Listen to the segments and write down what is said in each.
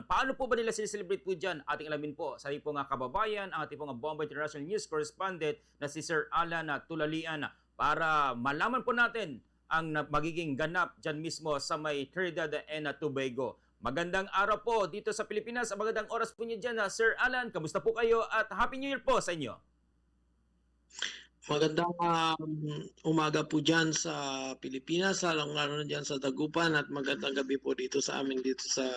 Paano po ba nila sineselebrate po dyan? Ating alamin po sa ating pong kababayan, ang ating pong Bomba International News Correspondent na si Sir Alan Tulalian para malaman po natin ang magiging ganap dyan mismo sa may Trinidad and Tobago. Magandang araw po dito sa Pilipinas. Magandang oras po niyo dyan, Sir Alan. Kamusta po kayo at Happy New Year po sa inyo. Magandang umaga po dyan sa Pilipinas, lalo na dyan sa Dagupan, at magandang gabi po dito sa amin dito sa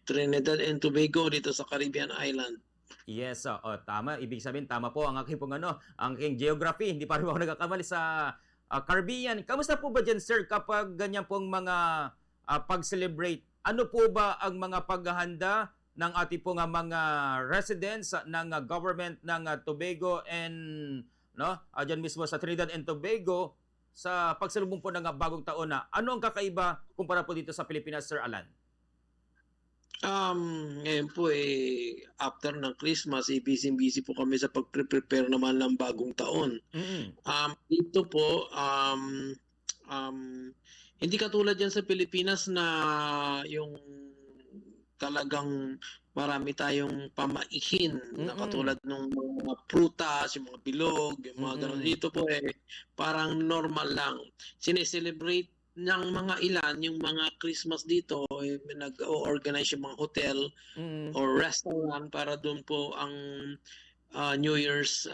Trinidad and Tobago, dito sa Caribbean Island. Yes, tama. Ibig sabihin, tama po ang aking pong ang aking geography. Hindi pa rin ako nagkakamali sa Caribbean. Kamusta po ba dyan, sir, kapag ganyan pong mga pag-celebrate? Ano po ba ang mga paghahanda ng ating pong mga residents ng government ng Tobago and dyan mismo sa Trinidad and Tobago sa pagsalubong po ng bagong taon na? Ano ang kakaiba kumpara po dito sa Pilipinas, Sir Alan? Ngayon po after ng Christmas, busy po kami sa pag-prepare naman ng bagong taon. Dito po, hindi katulad yan sa Pilipinas na yung talagang marami tayong pamaihin na katulad ng mga prutas, yung mga bilog, yung mga ganun. Dito po parang normal lang. Sineselebrate ng mga ilan yung mga Christmas dito, nag-organize yung mga hotel or restaurant para doon po ang New Year's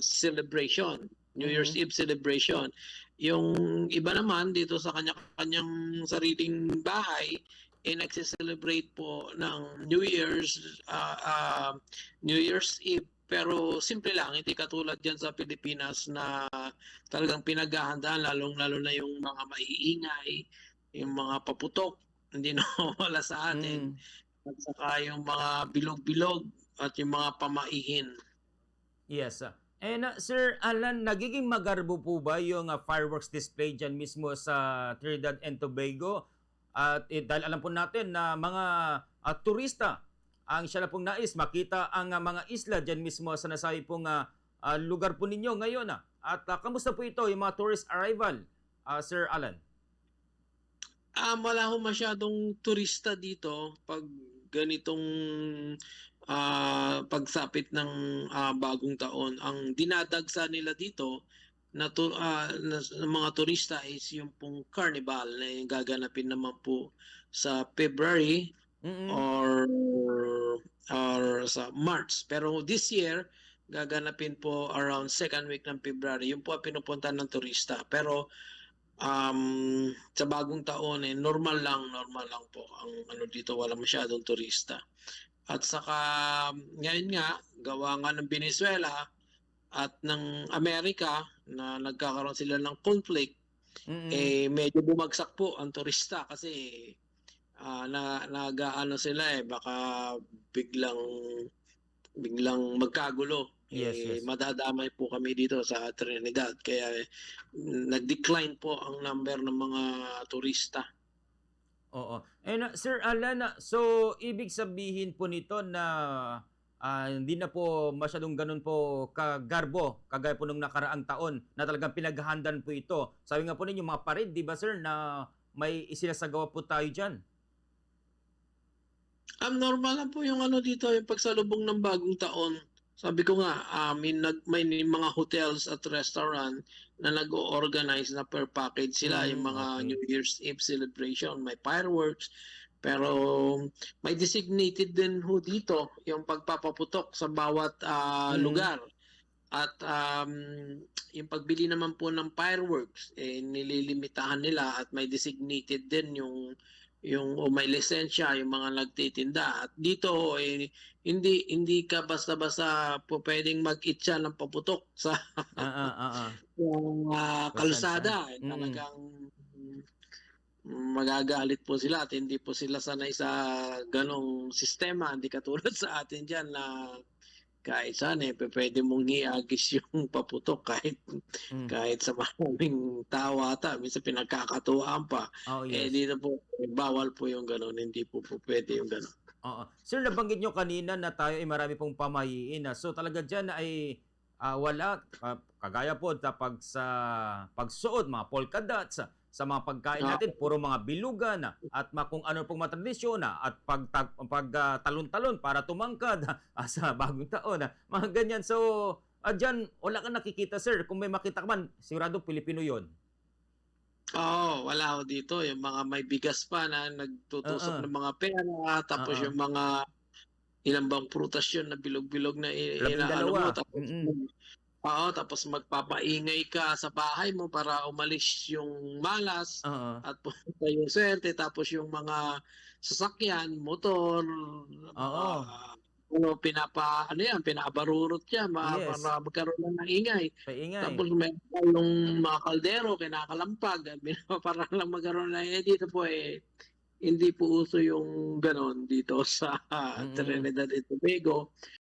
celebration, New Year's Eve celebration. Yung iba naman dito sa kanya-kanyang sariling bahay, nagse-celebrate po ng New Year's Eve, pero simple lang, hindi katulad dyan sa Pilipinas na talagang pinaghahandaan, lalong-lalo na yung mga maiingay, yung mga paputok, hindi na wala sa atin, at saka yung mga bilog-bilog at yung mga pamaihin. Yes, and Sir Alan, nagiging magarbo po ba yung fireworks display dyan mismo sa Trinidad and Tobago? At dahil alam po natin na mga turista ang siya na pong nais makita ang mga isla dyan mismo sa nasabi pong lugar po ninyo ngayon. At kamusta po ito, yung mga tourist arrival, Sir Alan? Wala ho masyadong turista dito pag ganitong pagsapit ng bagong taon. Ang dinadagsa nila dito na mga turista is yung pong carnival na yung gaganapin naman po sa February or sa March. Pero this year, gaganapin po around second week ng February. Yung po pinupunta ng turista. Pero sa bagong taon normal lang po ang dito, wala masyadong turista. At saka ngayon nga gawa nga ng Venezuela at ng Amerika na nagkakaroon sila ng conflict, medyo bumagsak po ang turista kasi nag-aano sila baka biglang magkagulo. Yes. Madadamay po kami dito sa Trinidad, kaya nag-decline po ang number ng mga turista. Oo. And Sir Alan, so ibig sabihin po nito na hindi na po masyadong ganun po kagarbo kagaya po nung nakaraang taon na talagang pinaghahandaan po ito. Sabi nga po ninyo mga parade, di ba sir, na may isinasagawa po tayo dyan? Normal lang po yung dito, yung pagsalubong ng bagong taon. Sabi ko nga, may mga hotels at restaurant na nag-o-organize na per package sila, yung mga New Year's Eve celebration, may fireworks, pero may designated din ho dito yung pagpapaputok sa bawat lugar. At yung pagbili naman po ng fireworks, nililimitahan nila at may designated din yung may lisensya yung mga nagtitinda. At dito hindi ka basta-basta po pwedeng mag-itcha ng paputok sa yung kalsada. Talagang magagalit po sila at hindi po sila sanay sa ganong sistema. Hindi katulad sa atin dyan na kahit saan pwede mong iagis yung paputok kahit sa maraming tao ata, minsan pinagkakatuwaan pa. Yes. Dito po bawal po yung ganon, hindi po pwede yung ganon. Sir, nabanggit nyo kanina na tayo ay marami pong pamahiin. So talaga dyan ay wala, kagaya po sa pagsuot, mga polka dots, sa mga pagkain Ah, natin, puro mga bilugan at kung ano pong mga tradisyon at talon-talon para tumangkad sa bagong taon. Mga ganyan. So, diyan, wala kang nakikita, sir. Kung may makita ka man, sigurado Pilipino yon. Oo, wala ako dito. Yung mga may bigas pa na nagtutusok Oo. ng mga pera, tapos Oo. yung mga ilang bang prutas yun na bilog-bilog na inaano mo, 12. tapos oo, tapos magpapaingay ka sa bahay mo para umalis yung malas Oo. at pumunta yung swerte, tapos yung mga sasakyan, motor, mga Oo. ano yan, pinabarurot yan Yes. para magkaroon ng ingay. Paingay. Tapos meron pa yung mga kaldero, kinakalampag, para lang magkaroon ng dito po hindi po uso yung gano'n dito sa Mm. Trinidad and Tobago.